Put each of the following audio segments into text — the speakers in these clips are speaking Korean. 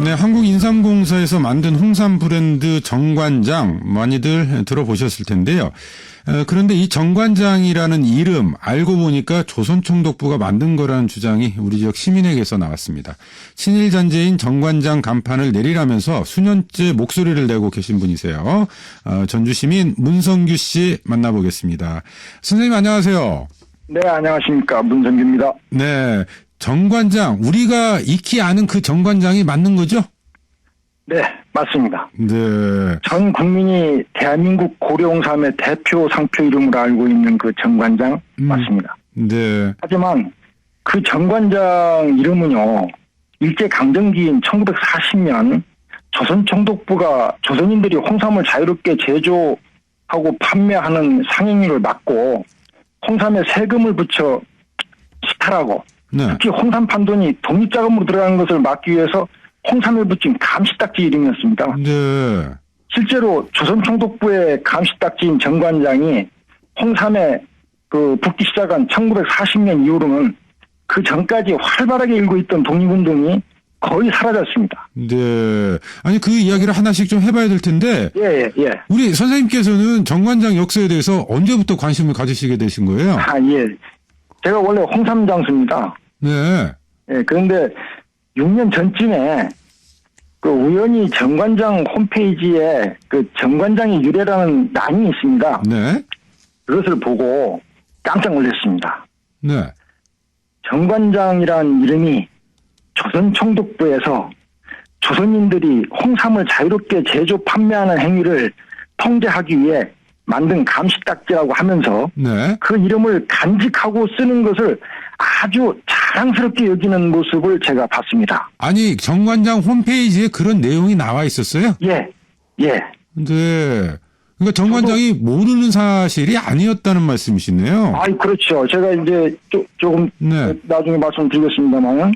네, 한국인삼공사에서 만든 홍삼 브랜드 정관장 많이들 들어보셨을 텐데요. 그런데 이 정관장이라는 이름 알고 보니까 조선총독부가 만든 거라는 주장이 우리 지역 시민에게서 나왔습니다. 친일 잔재인 정관장 간판을 내리라면서 수년째 목소리를 내고 계신 분이세요. 전주 시민 문성규 씨 만나보겠습니다. 선생님 안녕하세요. 네, 안녕하십니까. 문성규입니다. 네, 정관장 우리가 익히 아는 그 정관장이 맞는 거죠? 네, 맞습니다. 네. 전 국민이 대한민국 고려홍삼의 대표 상표 이름으로 알고 있는 그 정관장 맞습니다. 네. 하지만 그 정관장 이름은요, 일제강점기인 1940년 조선총독부가 조선인들이 홍삼을 자유롭게 제조하고 판매하는 상행위를 막고 홍삼에 세금을 붙여 수탈하고 네. 특히 홍삼 판돈이 독립자금으로 들어가는 것을 막기 위해서 홍삼을 붙인 감시딱지 이름이었습니다. 네. 실제로 조선총독부의 감시딱지인 정관장이 홍삼에 붙기 시작한 1940년 이후로는 그 전까지 활발하게 일고 있던 독립운동이 거의 사라졌습니다. 네. 아니, 그 이야기를 하나씩 좀 해봐야 될 텐데. 예. 우리 선생님께서는 정관장 역사에 대해서 언제부터 관심을 가지시게 되신 거예요? 예. 제가 원래 홍삼 장수입니다. 네. 예, 그런데 6년 전쯤에 우연히 정관장 홈페이지에 정관장의 유래라는 란이 있습니다. 네. 그것을 보고 깜짝 놀랐습니다. 네. 정관장이란 이름이 조선총독부에서 조선인들이 홍삼을 자유롭게 제조 판매하는 행위를 통제하기 위해 만든 감시딱지라고 하면서 네. 그 이름을 간직하고 쓰는 것을 아주 자랑스럽게 여기는 모습을 제가 봤습니다. 아니, 정관장 홈페이지에 그런 내용이 나와 있었어요? 예. 네. 그러니까 정관장이 모르는 사실이 아니었다는 말씀이시네요. 그렇죠. 제가 이제 조금 네. 나중에 말씀드리겠습니다만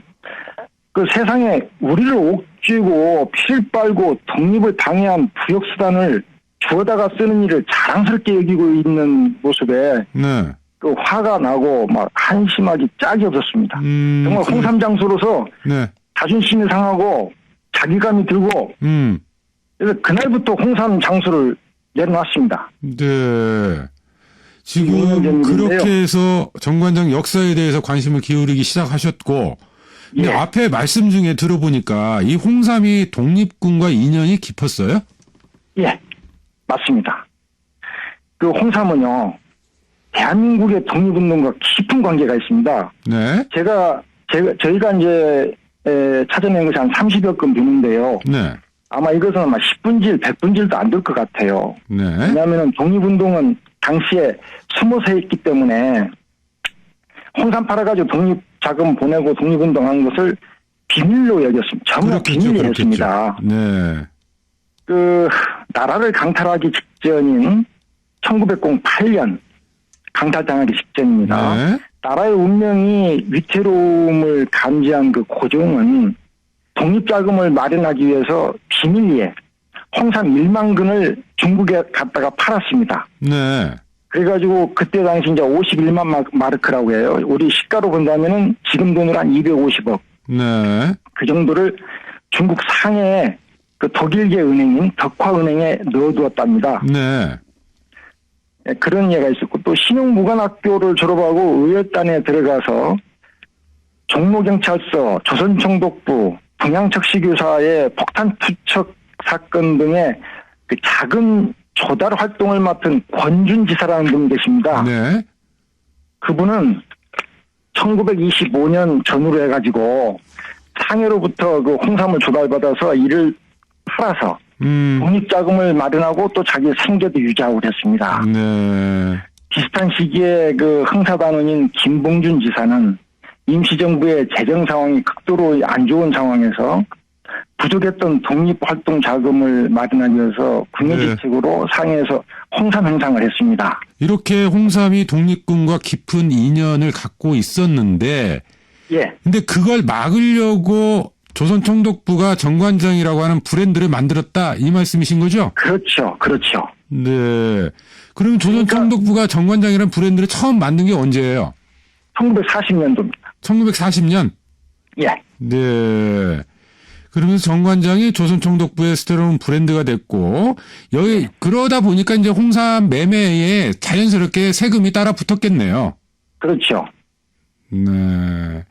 그 세상에 우리를 옥죄고 피를 빨고 독립을 방해한 부역수단을 주워다가 쓰는 일을 자랑스럽게 여기고 있는 모습에 네. 화가 나고 막 한심하기 짝이 없었습니다. 정말 홍삼 장수로서 네. 자존심이 상하고 자기감이 들고 그래서 그날부터 홍삼 장수를 내려놨습니다. 네. 지금 그렇게 해서 정관장 역사에 대해서 관심을 기울이기 시작하셨고 근데 예. 앞에 말씀 중에 들어보니까 이 홍삼이 독립군과 인연이 깊었어요? 예, 맞습니다. 그 홍삼은요, 대한민국의 독립운동과 깊은 관계가 있습니다. 네. 저희가 이제 찾아낸 것이 한 30여 건 되는데요. 네. 아마 이것은 아마 10분질, 100분질도 안 될 것 같아요. 네. 왜냐하면 독립운동은 당시에 숨어서 했기 때문에 홍삼 팔아가지고 독립자금 보내고 독립운동한 것을 비밀로 여겼습니다. 전부 비밀이었습니다. 네. 나라를 강탈하기 직전인 1908년 강탈당하기 직전입니다. 네. 나라의 운명이 위태로움을 감지한 그 고종은 독립자금을 마련하기 위해서 비밀리에 홍삼 1만 근을 중국에 갖다가 팔았습니다. 네. 그래가지고 그때 당시 이제 51만 마르크라고 해요. 우리 시가로 본다면은 지금 돈으로 한 250억. 네. 그 정도를 중국 상해에 독일계 은행인 덕화은행에 넣어두었답니다. 네. 그런 예가 있었고 또 신용무관학교를 졸업하고 의열단에 들어가서 종로경찰서, 조선총독부, 동양척시교사의 폭탄 투척 사건 등의 작은 조달 활동을 맡은 권준 지사라는 분이 계십니다. 네. 그분은 1925년 전후로 해가지고 상해로부터 홍삼을 조달받아서 이를 팔아서 독립자금을 마련하고 또 자기 생계도 유지하고 그랬습니다. 네. 비슷한 시기에 흥사단원인 김봉준 지사는 임시정부의 재정 상황이 극도로 안 좋은 상황에서 부족했던 독립활동 자금을 마련하기 위해서 국내지책으로 상해에서 홍삼 행상을 했습니다. 이렇게 홍삼이 독립군과 깊은 인연을 갖고 있었는데 예. 근데 그걸 막으려고 조선총독부가 정관장이라고 하는 브랜드를 만들었다 이 말씀이신 거죠? 그렇죠. 네. 그럼 조선총독부가 정관장이라는 브랜드를 처음 만든 게 언제예요? 1940년도입니다. 1940년? 예. 네. 그러면서 정관장이 조선총독부의 새로운 브랜드가 됐고 여기 그러다 보니까 이제 홍삼 매매에 자연스럽게 세금이 따라 붙었겠네요. 그렇죠. 네.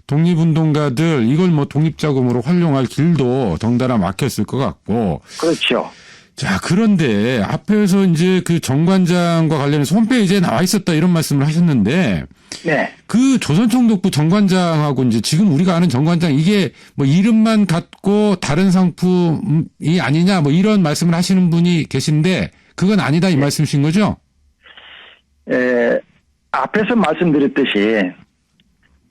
독립운동가들 이걸 뭐 독립자금으로 활용할 길도 덩달아 막혔을 것 같고. 그렇죠. 자, 그런데 앞에서 이제 그 정관장과 관련해서 홈페이지에 나와 있었다 이런 말씀을 하셨는데 네. 그 조선총독부 정관장하고 이제 지금 우리가 아는 정관장 이게 뭐 이름만 같고 다른 상품이 아니냐 뭐 이런 말씀을 하시는 분이 계신데 그건 아니다 이 말씀이신 거죠? 앞에서 말씀드렸듯이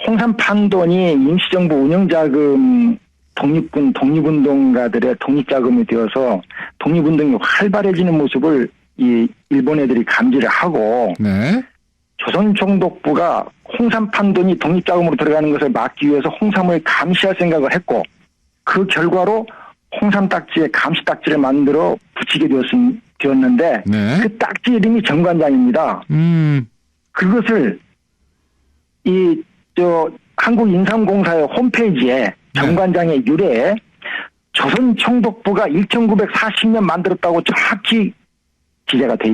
홍삼 판돈이 임시정부 운영자금 독립군 독립운동가들의 독립자금이 되어서 독립운동이 활발해지는 모습을 이 일본 애들이 감지를 하고 네. 조선총독부가 홍삼 판돈이 독립자금으로 들어가는 것을 막기 위해서 홍삼을 감시할 생각을 했고 그 결과로 홍삼 딱지에 감시 딱지를 만들어 붙이게 되었는데 네. 그 딱지 이름이 정관장입니다. 그것을 한국인삼공사의 홈페이지에 정관장의 유래에 조선총독부가 1940년 만들었다고 정확히 기재가 돼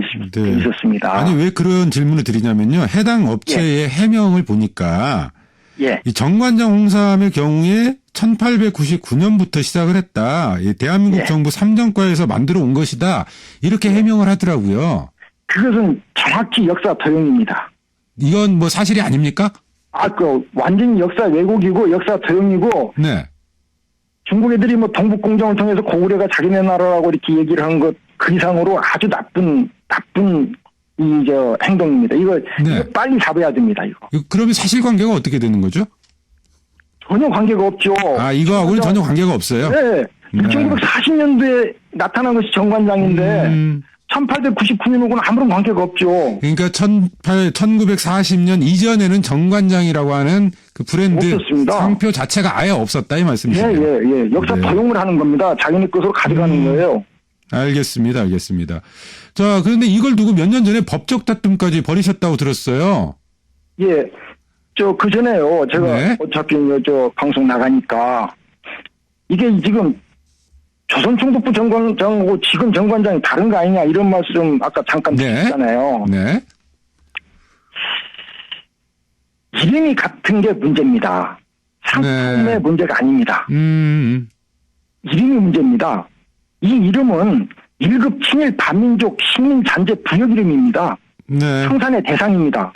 있었습니다. 아니 왜 그런 질문을 드리냐면요. 해당 업체의 해명을 보니까 이 정관장 홍삼의 경우에 1899년부터 시작을 했다. 이 대한민국 정부 삼정과에서 만들어 온 것이다. 이렇게 해명을 하더라고요. 그것은 정확히 역사 도용입니다. 이건 뭐 사실이 아닙니까? 완전히 역사 왜곡이고 역사 도용이고. 네. 중국 애들이 뭐 동북공정을 통해서 고구려가 자기네 나라라고 이렇게 얘기를 한 것 그 이상으로 아주 나쁜 행동입니다. 이거 빨리 잡아야 됩니다. 이거. 그러면 사실관계가 어떻게 되는 거죠? 전혀 관계가 없죠. 이거하고는 전혀 관계가 없어요? 네. 1940년도에 나타난 것이 정관장인데 1899년하고는 아무런 관계가 없죠. 그러니까 1940년 이전에는 정관장이라고 하는 그 브랜드 없었습니다. 상표 자체가 아예 없었다 이 말씀이시네요. 역사 도용을 하는 겁니다. 자기네 것으로 가져가는 거예요. 알겠습니다. 자, 그런데 이걸 두고 몇 년 전에 법적 다툼까지 벌이셨다고 들었어요. 그 전에요. 제가 어차피 방송 나가니까 이게 지금 조선총독부 정관장하고 지금 정관장이 다른 거 아니냐 이런 말씀 아까 잠깐 드렸잖아요. 네. 이름이 같은 게 문제입니다. 상품의 문제가 아닙니다. 이름이 문제입니다. 이 이름은 1급 친일 반민족 식민 잔재 부역 이름입니다. 청산의 대상입니다.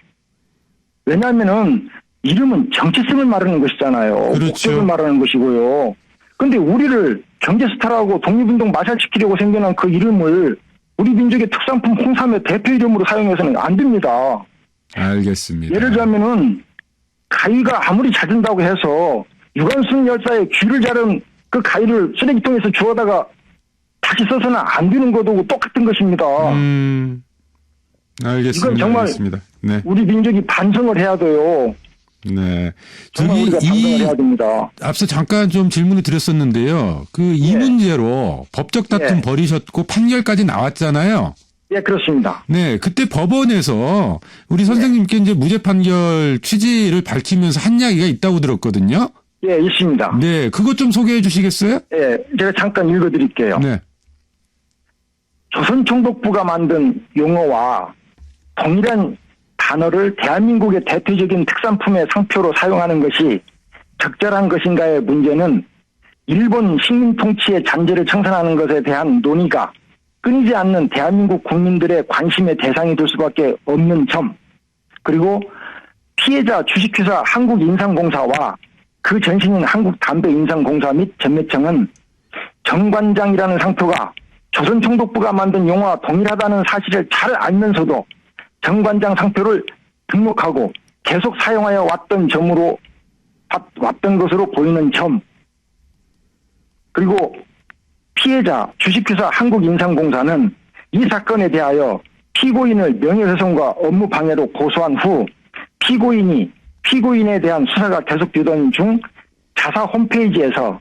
왜냐하면은 이름은 정체성을 말하는 것이잖아요. 그렇죠. 목적을 말하는 것이고요. 근데 우리를 경제스타라고 독립운동 마샬시키려고 생겨난 그 이름을 우리 민족의 특산품 홍삼의 대표 이름으로 사용해서는 안 됩니다. 알겠습니다. 예를 들자면은 가위가 아무리 잦은다고 해서 유관순 열사의 귀를 자른 그 가위를 쓰레기통에서 주워다가 다시 써서는 안 되는 것도 똑같은 것입니다. 알겠습니다. 이건 정말 우리 민족이 반성을 해야 돼요. 네. 정말 우리가 반성을 해야 됩니다. 앞서 잠깐 좀 질문을 드렸었는데요. 이 문제로 법적 다툼 벌이셨고 판결까지 나왔잖아요. 그렇습니다. 네, 그때 법원에서 우리 선생님께 이제 무죄 판결 취지를 밝히면서 한 이야기가 있다고 들었거든요. 있습니다. 네, 그것 좀 소개해 주시겠어요? 제가 잠깐 읽어드릴게요. 네. 조선총독부가 만든 용어와 동일한 단어를 대한민국의 대표적인 특산품의 상표로 사용하는 것이 적절한 것인가의 문제는 일본 식민 통치의 잔재를 청산하는 것에 대한 논의가 끊이지 않는 대한민국 국민들의 관심의 대상이 될 수밖에 없는 점, 그리고 피해자 주식회사 한국인삼공사와 그 전신인 한국담배인삼공사 및 전매청은 정관장이라는 상표가 조선총독부가 만든 용어와 동일하다는 사실을 잘 알면서도 정관장 상표를 등록하고 계속 사용하여 왔던 것으로 보이는 점, 그리고 피해자 주식회사 한국인삼공사는 이 사건에 대하여 피고인을 명예훼손과 업무방해로 고소한 후 피고인에 대한 수사가 계속되던 중 자사 홈페이지에서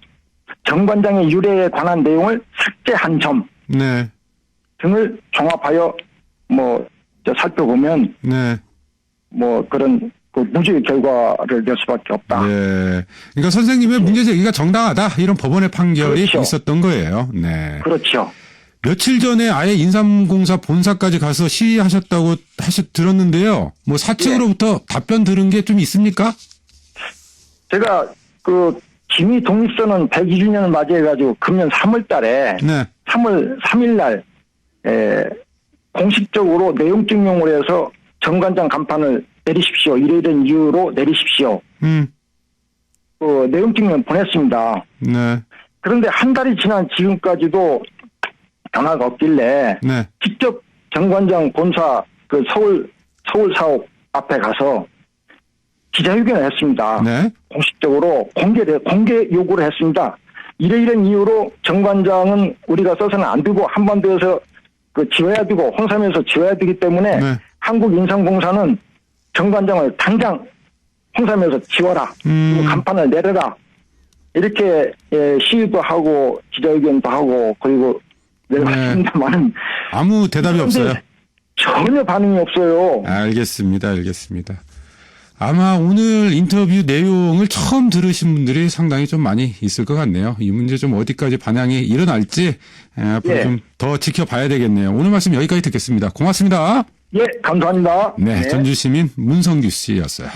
정관장의 유래에 관한 내용을 삭제한 점 등을 종합하여 살펴보면 그런 그 무죄의 결과를 낼 수밖에 없다. 네. 그러니까 선생님의 문제 제기가 정당하다 이런 법원의 판결이 그렇죠. 있었던 거예요. 네. 그렇죠. 며칠 전에 아예 인삼공사 본사까지 가서 시위하셨다고 들었는데요. 뭐 사측으로부터 답변 들은 게 좀 있습니까? 제가 그 기미 독립선언 102주년을 맞이해가지고 금년 3월 달에 네. 3월 3일 날 공식적으로 내용 증명을 해서 정관장 간판을 내리십시오. 이런 이유로 내리십시오. 그 내용 증명 보냈습니다. 네. 그런데 한 달이 지난 지금까지도 변화가 없길래 네. 직접 정관장 본사 그 서울 사옥 앞에 가서 기자회견을 했습니다. 네. 공식적으로 공개 요구를 했습니다. 이런 이유로 정관장은 우리가 써서는 안 되고 한반도에서 그 지워야 되고 홍삼에서 지워야 되기 때문에 네. 한국인삼공사는 정관장을 당장 홍삼에서 지워라. 그리고 간판을 내려라. 이렇게 시위도 하고 기자회견도 하고 그리고 내려갔습니다만은 아무 대답이 없어요. 전혀 반응이 없어요. 알겠습니다. 아마 오늘 인터뷰 내용을 처음 들으신 분들이 상당히 좀 많이 있을 것 같네요. 이 문제 좀 어디까지 반향이 일어날지 앞으로 예. 좀 더 지켜봐야 되겠네요. 오늘 말씀 여기까지 듣겠습니다. 고맙습니다. 예, 감사합니다. 네. 전주시민 문성규 씨였어요.